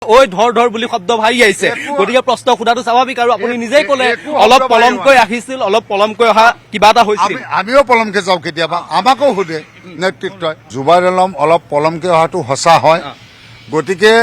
ওই ধৰ বুলি শব্দ ভাহি আহিছে গতিকে প্ৰশ্ন সোধাটো স্বাভাৱিক আৰু আপুনি নিজেই ক'লে অলপ পলমকৈ আহিছিল অলপ পলমকৈ অহা কিবা এটা হৈছিল আমিও পলমকে যাওঁ কেতিয়াবা আমাকো সোধে নেতৃত্বই জুবাইৰ আলম অলপ পলমকে অহাটো সঁচা হয় গতিকে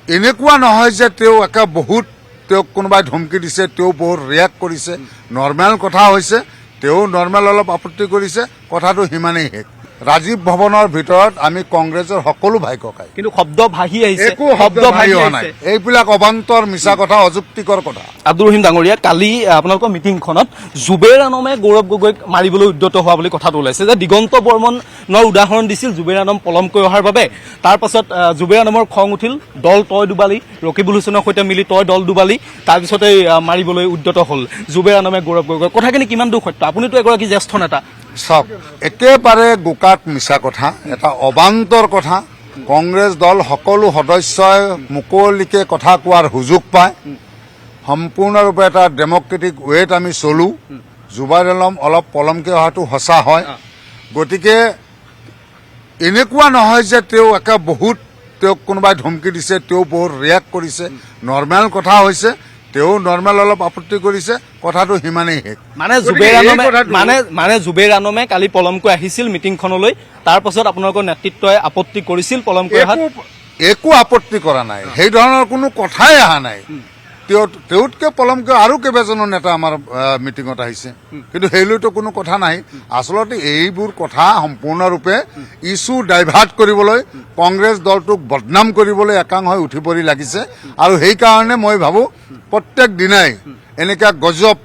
এনেকুৱা নহয় যে তেওঁ একে বহুত তেওঁক কোনোবাই ধমকি দিছে তেওঁ বহুত ৰিয়েক্ট কৰিছে নৰ্মেল কথা হৈছে তেওঁ নৰ্মেল অলপ আপত্তি কৰিছে কথাটো সিমানেই শেষ ৰাজীৱ ভৱনৰ ভিতৰত আমি কংগ্ৰেছৰ সকলো ভাই ককাই কিন্তু শব্দ ভাহি আহিছে একো শব্দ ভাহি অহা নাই এইবিলাক অবান্তৰ মিছা কথা অযুক্তিকৰ কথা আব্দুল ৰহিম ডাঙৰীয়া কালি আপোনালোকৰ মিটিংখনত জুবেৰ আনমে গৌৰৱ গগৈক মাৰিবলৈ উদ্যত হোৱা বুলি কথাটো ওলাইছে যে দিগন্ত বৰ্মনৰ উদাহৰণ দিছিল জুবেৰ আনম পলমকৈ অহাৰ বাবে তাৰ পাছত জুবেৰ আনমৰ খং উঠিল দল তই ডুবালি ৰকিবুল হুছেইনৰ সৈতে মিলি তই দল ডুবালি তাৰপিছতে মাৰিবলৈ উদ্যত হ'ল জুবেৰ আনমে গৌৰৱ গগৈ কথাখিনি কিমান দূৰ সত্য আপুনিতো এগৰাকী জ্যেষ্ঠ নেতা চাওক একেবাৰে গোকাত মিছা কথা এটা অবান্তৰ কথা কংগ্ৰেছ দল সকলো সদস্যই মুকলিকে কথা কোৱাৰ সুযোগ পায় সম্পূৰ্ণৰূপে এটা ডেমক্ৰেটিক ৱেত আমি চলো জুবাইৰ আলম অলপ পলমকে অহাটো সঁচা হয় গতিকে এনেকুৱা নহয় যে তেওঁ একে বহুত তেওঁক কোনোবাই ধমকি দিছে তেওঁ বহুত ৰিয়েক্ট কৰিছে নৰ্মেল কথা হৈছে তেওঁ নৰ্মেল অলপ আপত্তি কৰিছে কথাটো সিমানেই শেষ মানে জুবেৰ আনমে কালি পলমকৈ আহিছিল মিটিংখনলৈ তাৰ পাছত আপোনালোকৰ নেতৃত্বই আপত্তি কৰিছিল পলমকৈ অহাত একো আপত্তি কৰা নাই সেই ধৰণৰ কোনো কথাই অহা নাই তেওঁতকে পলমকৈ আৰু কেইবাজনো নেতা আমাৰ মিটিঙত আহিছে কিন্তু সেইলৈতো কোনো কথা নাই আচলতে এইবোৰ কথা সম্পূৰ্ণৰূপে ইছ্যু ডাইভাৰ্ট কৰিবলৈ কংগ্ৰেছ দলটোক বদনাম কৰিবলৈ একাংশই উঠি পৰি লাগিছে আৰু সেইকাৰণে মই ভাবো প্ৰত্যেক দিনাই এনেকুৱা গজব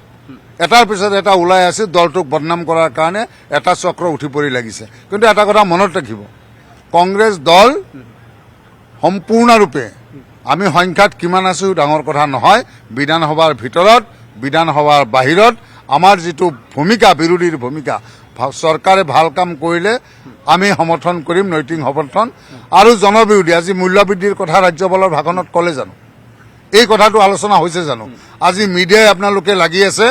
এটাৰ পিছত এটা ওলাই আছে দলটোক বদনাম কৰাৰ কাৰণে এটা চক্ৰ উঠি পৰি লাগিছে কিন্তু এটা কথা মনত ৰাখিব কংগ্ৰেছ দল সম্পূৰ্ণৰূপে আমি সংখ্যাত কিমান আছো ডাঙৰ কথা নহয় বিধানসভাৰ ভিতৰত বিধানসভাৰ বাহিৰত আমাৰ যিটো ভূমিকা বিৰোধীৰ ভূমিকা চৰকাৰে ভাল কাম কৰিলে আমি সমৰ্থন কৰিম নৈতিক সমৰ্থন আৰু জনবিৰোধী আজি মূল্যবৃদ্ধিৰ কথা ৰাজ্যপালৰ ভাষণত ক'লে জানো এই কথাটো আলোচনা হৈছে জানো আজি মিডিয়াই আপোনালোকে লাগি আছে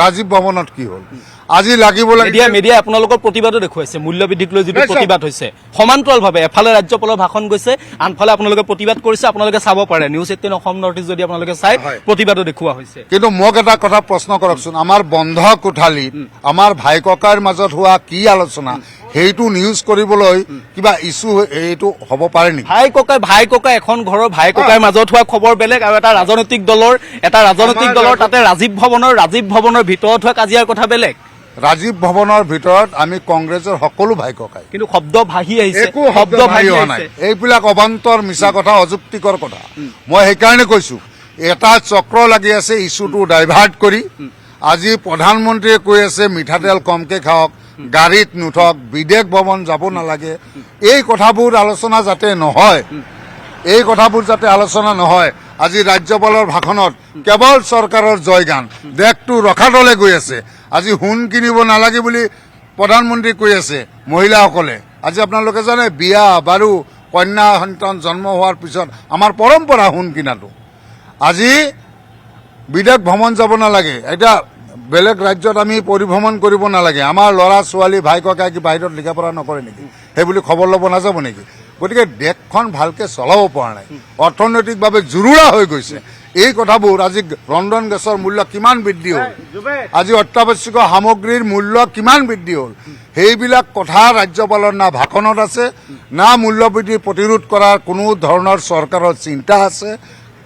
ৰাজীৱ ভৱনত কি হ'ল আজি লাগিব মিডিয়াই আপোনালোকৰ প্ৰতিবাদো দেখুৱাইছে মূল্যবৃদ্ধিক লৈ যিটো প্ৰতিবাদ হৈছে সমান্তৰালভাৱে এফালে ৰাজ্যপালৰ ভাষণ গৈছে আনফালে আপোনালোকে প্ৰতিবাদ কৰিছে আপোনালোকে চাব পাৰে নিউজ 18 অসম নৰ্থ ইষ্ট যদি আপোনালোকে চাই প্ৰতিবাদো দেখুওৱা হৈছে কিন্তু মোক এটা কথা প্ৰশ্ন কৰকচোন আমাৰ বন্ধ কোঠালীত আমাৰ ভাই ককাৰ মাজত হোৱা কি আলোচনা সেইটো নিউজ কৰিবলৈ কিবা ইছ্যু এইটো হ'ব পাৰে নেকি ভাই ককাই এখন ঘৰৰ ভাই ককাইৰ মাজত হোৱা খবৰ বেলেগ আৰু এটা ৰাজনৈতিক দলৰ তাতে ৰাজীৱ ভৱনৰ ভিতৰত হোৱা কাজিয়াৰ কথা বেলেগ ৰাজীৱ ভৱনৰ ভিতৰত আমি কংগ্ৰেছৰ সকলো ভাই ককাই কিন্তু শব্দ ভাহি আহিছে একো শব্দ ভাহি অহা নাই এইবিলাক অবান্তৰ মিছা কথা অযুক্তিকৰ কথা মই সেইকাৰণে কৈছো এটা চক্ৰ লাগি আছে ইছ্যুটো ডাইভাৰ্ট কৰি আজি প্ৰধানমন্ত্ৰীয়ে কৈ আছে মিঠাতেল কমকে খাওক গাড়ীত নুঠক বিদেশ ভ্ৰমণ যাব নালাগে এই কথাবোৰ আলোচনা যাতে নহয় আজি ৰাজ্যপালৰ ভাষণত কেৱল চৰকাৰৰ জয়গান দেশটো ৰখাতলে গৈ আছে আজি সোণ কিনিব নালাগে বুলি প্ৰধানমন্ত্ৰী কৈ আছে মহিলাসকলে আজি আপোনালোকে জানে বিয়া বাৰু কন্যা সন্তান জন্ম হোৱাৰ পিছত আমাৰ পৰম্পৰা সোণ কিনাটো আজি বিদেশ ভ্ৰমণ যাব নালাগে এতিয়া বেলেগ ৰাজ্যত আমি পৰিভ্ৰমণ কৰিব নালাগে আমাৰ ল'ৰা ছোৱালী ভাই ককাই কি বাহিৰত লিখা পঢ়া নকৰে নেকি সেইবুলি খবৰ ল'ব নাযাব নেকি গতিকে দেশখন ভালকে চলাব পৰা নাই অৰ্থনৈতিকভাৱে জুৰুলা হৈ গৈছে এই কথাবোৰ আজি ৰন্ধন গেছৰ মূল্য কিমান বৃদ্ধি হ'ল আজি অত্যাৱশ্যকীয় সামগ্ৰীৰ মূল্য কিমান বৃদ্ধি হ'ল সেইবিলাক কথা ৰাজ্যপালৰ না ভাষণত আছে না মূল্যবৃদ্ধি প্ৰতিৰোধ কৰাৰ কোনো ধৰণৰ চৰকাৰৰ চিন্তা আছে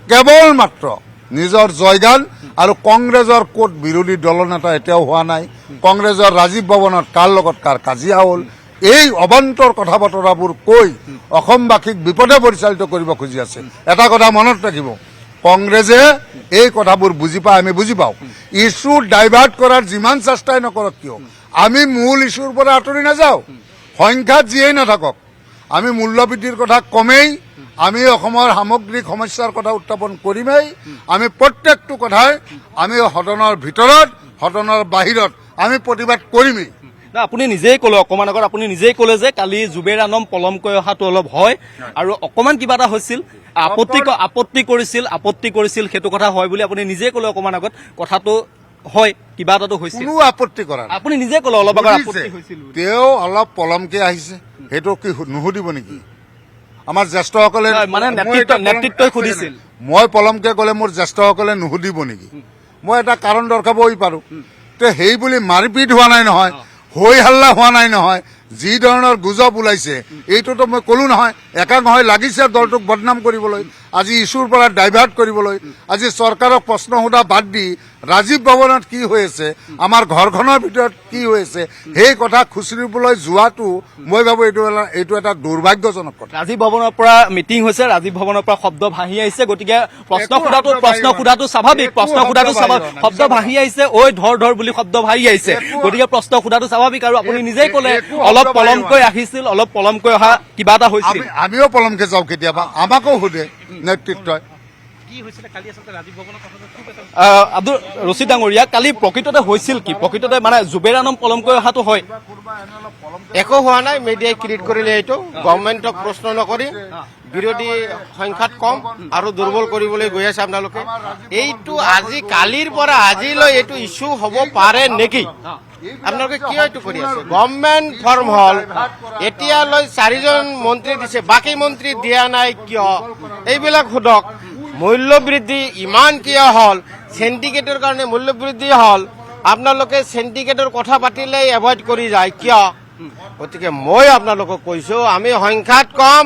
কেৱল মাত্ৰ নিজৰ জয়গান আৰু কংগ্ৰেছৰ ক'ত বিৰোধী দলনেতা এতিয়াও হোৱা নাই কংগ্ৰেছৰ ৰাজীৱ ভৱনত কাৰ লগত কাৰ কাজিয়া হ'ল এই অবান্তৰ কথা বতৰাবোৰ কৈ অসমবাসীক বিপদে পৰিচালিত কৰিব খুজি আছে এটা কথা মনত ৰাখিব কংগ্ৰেছে এই কথাবোৰ বুজি পায় আমি বুজি পাওঁ ইছ্যু ডাইভাৰ্ট কৰাৰ যিমান চেষ্টাই নকৰক কিয় আমি মূল ইছ্যুৰ পৰা আঁতৰি নাযাওঁ সংখ্যাত যিয়েই নাথাকক আমি মূল্যবৃদ্ধিৰ কথা কমেই আমি অসমৰ সামগ্ৰিক সমস্যাৰ কথা উত্থাপন কৰিমেই আমি প্ৰত্যেকটো কথাই আমি সদনৰ ভিতৰত সদনৰ বাহিৰত আমি প্ৰতিবাদ কৰিমেই আপুনি নিজেই ক'লে অকমান আগত আপুনি নিজেই ক'লে যে কালি জুবেৰ আনম পলমকৈ অহাটো অলপ হয় আৰু অকমান কিবা এটা হৈছিল আপত্তি কৰিছিল সেইটো কথা হয় বুলি আপুনি নিজেই ক'লে অকমান আগত কথাটো হয় কিবা এটাতো হৈছিল কোনো আপত্তি কৰা আপুনি নিজে ক'লে অলপ আগত আপত্তি হৈছিল তেওঁ অলপ পলমকে আহিছে সেইটো কি নুসুধিব নেকি আমাৰ জ্যেষ্ঠসকলে মানে নেতৃত্বই সুধিছিল। মই পলমকে গ'লে মোৰ জ্যেষ্ঠসকলে নুসুধিব নেকি? মই এটা কাৰণ দৰ্শাবই পাৰো। তে সেই বুলি মাৰপিট হোৱা নাই নহয়, হৈ হাল্লা হোৱা নাই নহয়, যি ধৰণৰ গুজব ওলাইছে এইটোতো মই কলো নহয়, একাংশ হৈ লাগিছে দলটোক বদনাম কৰিবলৈ, আজি ইছ্যুৰ পৰা ডাইভাৰ্ট কৰিবলৈ, আজি চৰকাৰক প্ৰশ্ন সোধা বাদ দি ৰাজীৱ ভৱনত কি হৈ আছে, আমাৰ ঘৰখনৰ ভিতৰত কি হৈ আছে, সেই কথা খুচৰিবলৈ যোৱাটো মই ভাবো এইটো এটা দুৰ্ভাগ্যজনক কথা। ৰাজীৱ ভৱনৰ পৰা মিটিং হৈছে, ৰাজীৱ ভৱনৰ পৰা শব্দ ভাহি আহিছে, গতিকে প্ৰশ্ন সোধাটো স্বাভাৱিক, প্ৰশ্ন সোধাটো স্বাভাৱিক, শব্দ ভাহি আহিছে, ঐ ধৰ ধৰ বুলি শব্দ ভাহি আহিছে, গতিকে প্ৰশ্ন সোধাটো স্বাভাৱিক। আৰু আপুনি নিজেই ক'লে অলপ পলমকৈ আহিছিল, অলপ পলমকৈ অহা কিবা এটা হৈছিল। আমিও পলমকে যাওঁ কেতিয়াবা, আমাকো সোধে নেতৃত্বই। আব্দুল ৰছিদ ডাঙৰীয়া, কালি প্ৰকৃততে হৈছিল কি? প্ৰকৃততে মানে জুবেৰ আনম পলমকৈ অহাটো হয় একো হোৱা নাই। মিডিয়াই ক্ৰিয়েট কৰিলে এইটো, গভৰ্ণমেণ্টক প্ৰশ্ন নকৰি বিৰোধী সংখ্যাত কম আৰু দুৰ্বল কৰিবলৈ গৈ আছে আপোনালোকে। এইটো আজি কালিৰ পৰা আজিলৈ এইটো ইছ্যু হ'ব পাৰে নেকি? আপোনালোকে কিয় এইটো কৰি আছে? গভৰ্ণমেণ্ট ফৰ্ম হ'ল, এতিয়ালৈ 4জন মন্ত্ৰী দিছে, বাকী মন্ত্ৰী দিয়া নাই কিয়? এইবিলাক সোধক। মূল্য বৃদ্ধি ইমান কিয় হ'ল? চেণ্ডিকেটৰ কাৰণে মূল্য বৃদ্ধি হ'ল, আপোনালোকে চেণ্ডিকেটৰ কথা পাতিলেই এভইড কৰি যায় কিয়? গতিকে মই আপোনালোকক কৈছো, আমি সংখ্যাত কম,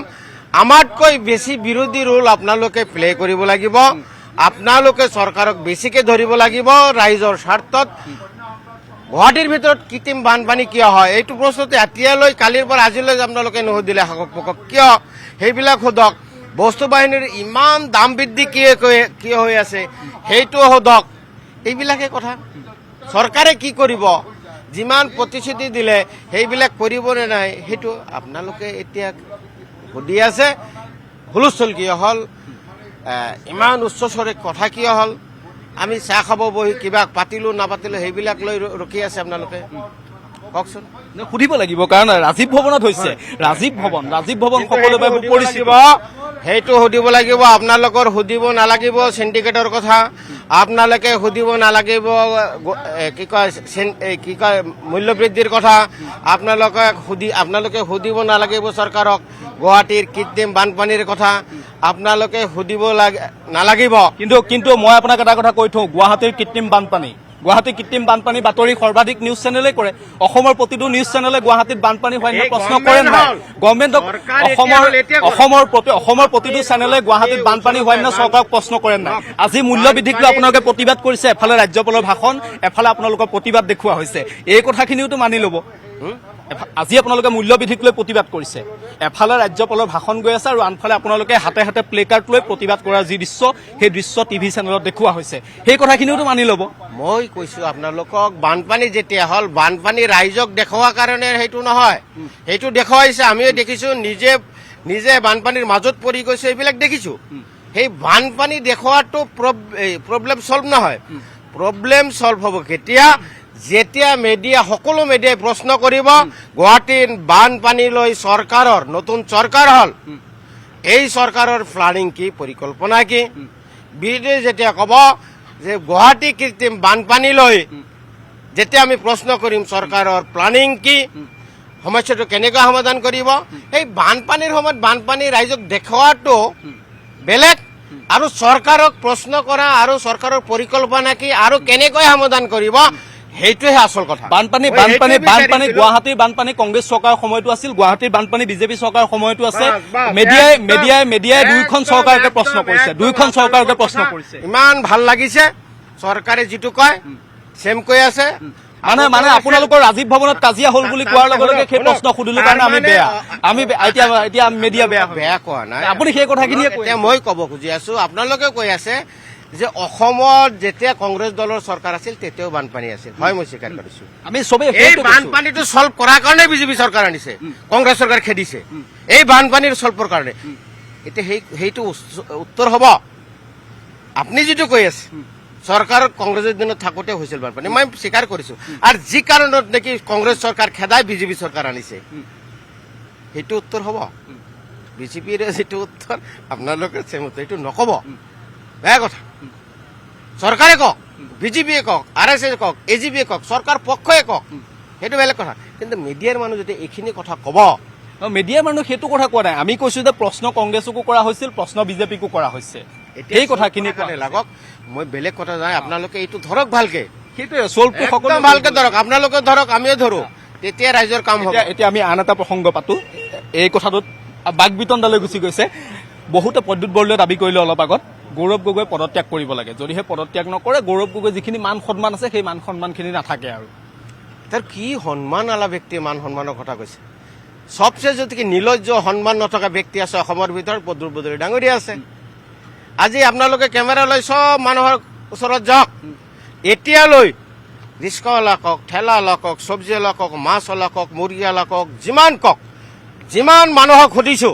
আমাতকৈ বেছি বিৰোধী ৰোল আপোনালোকে প্লে কৰিব লাগিব। আপোনালোকে চৰকাৰক বেছিকে ধৰিব লাগিব ৰাইজৰ স্বাৰ্থত। গুৱাহাটীৰ ভিতৰত কৃত্ৰিম বানপানী কিয় হয়? এইটো প্ৰশ্নতে এতিয়ালৈ কালিৰ পৰা আজিলৈ আপোনালোকে নুসুধিলে শাসক কিয়? সেইবিলাক সোধক। বস্তু বাহিনীৰ ইমান দাম বৃদ্ধি কিয় হৈ আছে সেইটো সোধক। এইবিলাকে কথা। চৰকাৰে কি কৰিব? যিমান প্ৰতিশ্ৰুতি দিলে সেইবিলাক কৰিবনে নাই সেইটো আপোনালোকে এতিয়া সুধি আছে। হুলস্থুল কিয় হ'ল? ইমান উচ্চ স্বৰে কথা কিয় হ'ল? আমি চাহ খাব বহি কিবা পাতিলো নাপাতিলো সেইবিলাক লৈ ৰখি আছে আপোনালোকে, কওকচোন। সুধিব লাগিব, কাৰণ ৰাজীৱ ভৱনত হৈছে। ৰাজীৱ ভৱন সকলোৰে পৰিচিত, সেইটো সুধিব লাগিব। আপোনালোকৰ সুধিব নালাগিব চিণ্ডিকেটৰ কথা, আপোনালোকে সুধিব নালাগিব কি কয় মূল্য বৃদ্ধিৰ কথা, আপোনালোকে সুধিব নালাগিব চৰকাৰক গুৱাহাটীৰ কৃত্ৰিম বানপানীৰ কথা, আপোনালোকে সুধিব নালাগিব। কিন্তু মই আপোনাক এটা কথা কৈ থওঁ, গুৱাহাটীৰ কৃত্ৰিম বানপানী বাতৰি সৰ্বাধিক নিউজ চেনেলে কৰে। অসমৰ প্ৰতিটো নিউজ চেনেলে গুৱাহাটীত বানপানী হয় নে প্ৰশ্ন কৰে নাই? গভৰ্ণমেণ্টক অসমৰ প্ৰতিটো চেনেলে গুৱাহাটীত বানপানী হয় নে চৰকাৰক প্ৰশ্ন কৰে নাই? আজি মূল্য বৃদ্ধিক লৈ আপোনালোকে প্ৰতিবাদ কৰিছে, এফালে ৰাজ্যপালৰ ভাষণ, এফালে আপোনালোকৰ প্ৰতিবাদ দেখুওৱা হৈছে। এই কথাখিনিওতো মানি ল'ব। আজি আপোনালোকে মূল্য বৃদ্ধিক লৈ প্ৰতিবাদ কৰিছে, এফালে ৰাজ্যপালৰ ভাষণ গৈ আছে আৰু আনফালে আপোনালোকে হাতে হাতে প্লে কাৰ্ড লৈ প্ৰতিবাদ কৰাৰ যি দৃশ্য, সেই দৃশ্য টিভি চেনেলত দেখুওৱা হৈছে। সেই কথাখিনিওতো মানি ল'ব। মই কৈছো আপোনালোকক, বানপানী যেতিয়া হ'ল, বানপানী ৰাইজক দেখুওৱাৰ কাৰণে সেইটো নহয়, সেইটো দেখুৱাইছে। আমিও দেখিছো, নিজে বানপানীৰ মাজত পৰি গৈছো, এইবিলাক দেখিছো। সেই বানপানী দেখুৱাটো প্ৰব্লেম চল্ভ নহয়। প্ৰব্লেম চল্ভ হ'ব কেতিয়া? যেতিয়া সকলো মিডিয়াই প্ৰশ্ন কৰিব গুৱাহাটীৰ বানপানী লৈ চৰকাৰৰ নতুন চৰকাৰ হ'ল, এই চৰকাৰৰ প্লানিং কি, পৰিকল্পনা কি? বিৰোধী যেতিয়া ক'ব যে গুৱাহাটী কৃত্ৰিম বানপানী লৈ, যেতিয়া আমি প্ৰশ্ন কৰিম চৰকাৰৰ প্লানিং কি, সমস্যাটো কেনেকৈ সমাধান কৰিব, সেই বানপানীৰ সময়ত বানপানী ৰাইজক দেখুৱাটো বেলেগ, আৰু চৰকাৰক প্ৰশ্ন কৰা আৰু চৰকাৰৰ পৰিকল্পনা কি আৰু কেনেকৈ সমাধান কৰিব, সেইটোহে আচল কথা। বানপানী গুৱাহাটীৰ বানপানী কংগ্ৰেছ চৰকাৰৰ সময়তো আছিল, গুৱাহাটীৰ বানপানী বিজেপি চৰকাৰৰ সময়তো আছে। মিডিয়াই দুয়োখন চৰকাৰকে প্ৰশ্ন কৰিছে। ইমান ভাল লাগিছে চৰকাৰে যিটো কয় চেম কৈ আছে। মানে আপোনালোকৰ ৰাজীৱ ভৱনত কাজিয়া হ'ল বুলি কোৱাৰ লগে লগে সেই প্ৰশ্ন সুধিলো কাৰণে আমি এতিয়া মিডিয়া বেয়া কোৱা নাই। আপুনি সেই কথাখিনিয়ে মই ক'ব খুজি আছো, আপোনালোকে কৈ আছে যে অসমত যেতিয়া কংগ্ৰেছ দলৰ চৰকাৰ আছিল তেতিয়াও বানপানী আছিল। হয়, মই স্বীকাৰ কৰিছো। আমি চবেই এই বানপানীটো চল্ভ কৰাৰ কাৰণে বিজেপি চৰকাৰ আনিছে, কংগ্ৰেছ চৰকাৰ খেদিছে এই বানপানীৰ চল্ভৰ কাৰণে। এতিয়া সেইটো উত্তৰ হ'ব। আপুনি যিটো কৈ আছে চৰকাৰ কংগ্ৰেছৰ দিনত থাকোঁতে হৈছিল বানপানী, মই স্বীকাৰ কৰিছো। আৰু যি কাৰণত নেকি কংগ্ৰেছ চৰকাৰ খেদাই বিজেপি চৰকাৰ আনিছে, সেইটো উত্তৰ হ'ব। বিজেপিৰ যিটো উত্তৰ আপোনালোকে সেইটো নক'ব, বেয়া কথা। চৰকাৰে কওক, বিজেপিয়ে কওক, RSS কওক, AGP কওক, চৰকাৰ পক্ষই কওক, সেইটো বেলেগ কথা। কিন্তু মিডিয়াৰ মানুহ যদি এইখিনি কথা ক'ব, মিডিয়াই মানুহ সেইটো কথা কোৱা নাই আমি কৈছো যে প্ৰশ্ন কংগ্ৰেছকো কৰা হৈছিল প্ৰশ্ন বিজেপিকো কৰা হৈছে এই কথাখিনি লাগক মই বেলেগ কথা জানাই আপোনালোকে এইটো ধৰক ভালকে সেইটোৱে চল্ভটো সকলো একদম ভালকে ধৰক আপোনালোকে ধৰক আমিও ধৰো তেতিয়া ৰাইজৰ কাম হ'ব এতিয়া আমি আন এটা প্ৰসংগ পাতো এই কথাটোত বাক বিতণ্ডালৈ গুচি গৈছে বহুতে প্ৰদ্যুৎ বৰদলৈ দাবী কৰিলে অলপ আগত গৌৰৱ গগৈ পদত্যাগ কৰিব লাগে যদিহে পদত্যাগ নকৰে গৌৰৱ গগৈ যিখিনি মান সন্মান আছে সেই মান সন্মানখিনি নাথাকে আৰু তাৰ কি সন্মান আলা ব্যক্তিয়ে মান সন্মানৰ কথা কৈছে সবচে যদি নিলজ্জ সন্মান নথকা ব্যক্তি আছে অসমৰ ভিতৰত প্ৰদ্যুৎ বৰদলৈ ডাঙৰীয়া আছে আজি আপোনালোকে কেমেৰা লৈ সব মানুহৰ ওচৰত যাওক এতিয়ালৈ ৰিক্সাৱালা কওক ঠেলাৱালা কওক চব্জিৱালা কওক মাছৱালা কওক মুৰ্গীৱালা কওক যিমান মানুহক সুধিছো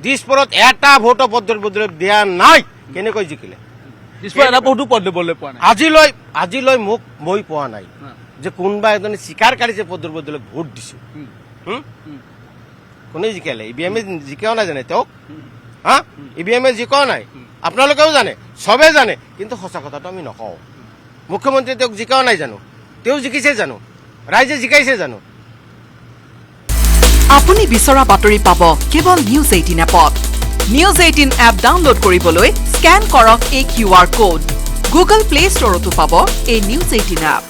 দিছপুৰত এটা ভোটো প্ৰদ্যুৎ বৰদলৈ দিয়া নাই কেনেকৈ জিকিলে দিছপুৰ এটা বহুতো প্ৰদ্যুৎ বৰদলৈ পোৱা নাই আজিলৈ মোক মই পোৱা নাই যে কোনোবা এজনে স্বীকাৰ কৰিছে প্ৰদ্যুৎ বৰদলৈক ভোট দিছো কোনে জিকালে ইভিএমে জিকাও নাই জানে তেওঁক হা ইভিএমে জিকাও নাই আপোনালোকেও জানে চবে জানে কিন্তু সঁচা কথাটো আমি নকওঁ মুখ্যমন্ত্ৰী তেওঁক জিকাও নাই জানো তেওঁ জিকিছে জানো ৰাইজে জিকাইছে জানো আপুনি বিচৰা বাতৰি পাব কেৱল নিউজ 18 এপত নিউজ 18 এপ ডাউনলোড কৰিবলৈ স্কেন কৰক এই QR কোড গুগল প্লে ষ্টৰতো পাব এই নিউজ 18 এপ